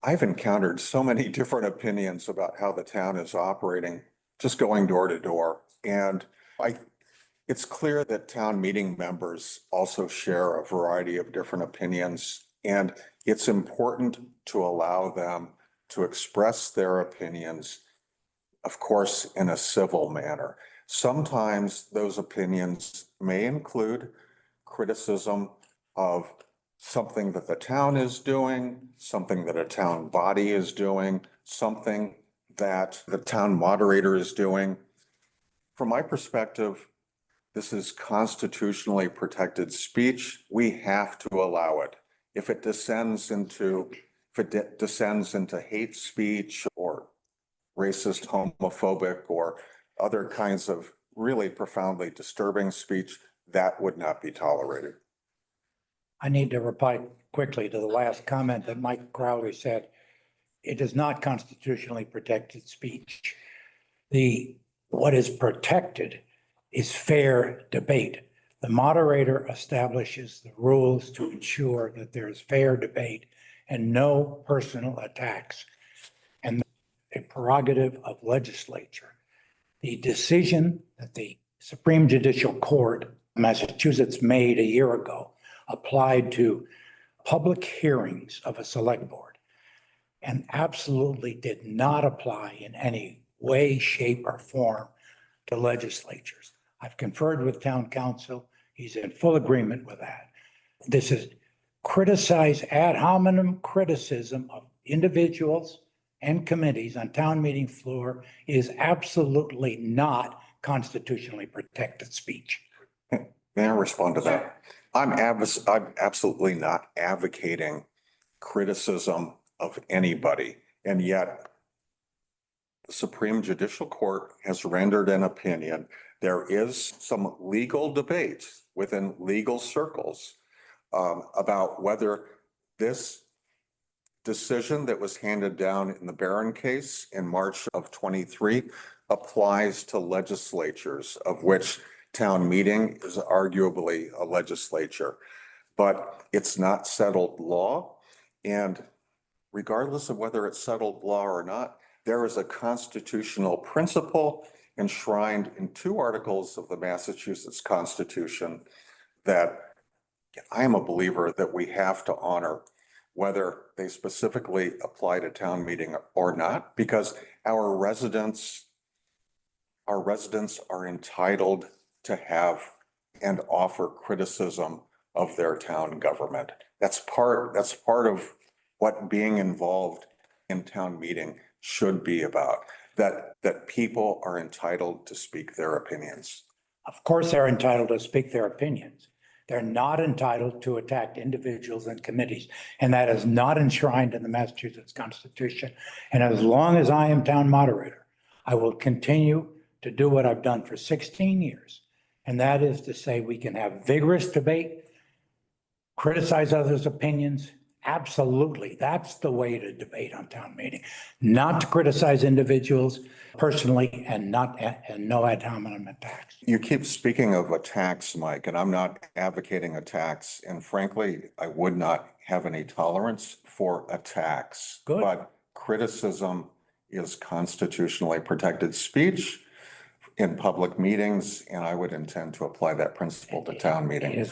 I've encountered so many different opinions about how the town is operating, just going door to door. And I, it's clear that town meeting members also share a variety of different opinions. And it's important to allow them to express their opinions, of course, in a civil manner. Sometimes those opinions may include criticism of something that the town is doing, something that a town body is doing, something that the town moderator is doing. From my perspective, this is constitutionally protected speech. We have to allow it. If it descends into hate speech or racist, homophobic, or other kinds of really profoundly disturbing speech, that would not be tolerated. I need to reply quickly to the last comment that Mike Crowley said. It is not constitutionally protected speech. What is protected is fair debate. The moderator establishes the rules to ensure that there is fair debate and no personal attacks, and a prerogative of legislature. The decision that the Supreme Judicial Court of Massachusetts made a year ago applied to public hearings of a select board and absolutely did not apply in any way, shape, or form to legislatures. I've conferred with town council. He's in full agreement with that. This is ad hominem criticism of individuals and committees on town meeting floor is absolutely not constitutionally protected speech. May I respond to that? I'm absolutely not advocating criticism of anybody, and yet the Supreme Judicial Court has rendered an opinion. There is some legal debate within legal circles about whether this decision that was handed down in the Barron case in March of 23 applies to legislatures, of which town meeting is arguably a legislature, but it's not settled law. And regardless of whether it's settled law or not, there is a constitutional principle enshrined in 2 articles of the Massachusetts Constitution that I am a believer that we have to honor, whether they specifically apply to town meeting or not, because our residents are entitled to have and offer criticism of their town government. That's part of what being involved in town meeting should be about, that people are entitled to speak their opinions. Of course, they're entitled to speak their opinions. They're not entitled to attack individuals and committees, and that is not enshrined in the Massachusetts Constitution. And as long as I am town moderator, I will continue to do what I've done for 16 years. And that is to say we can have vigorous debate, criticize others' opinions. Absolutely. That's the way to debate on town meeting, not to criticize individuals personally and no ad hominem attacks. You keep speaking of attacks, Mike, and I'm not advocating attacks. And frankly, I would not have any tolerance for attacks. Good. But criticism is constitutionally protected speech in public meetings, and I would intend to apply that principle to town meetings.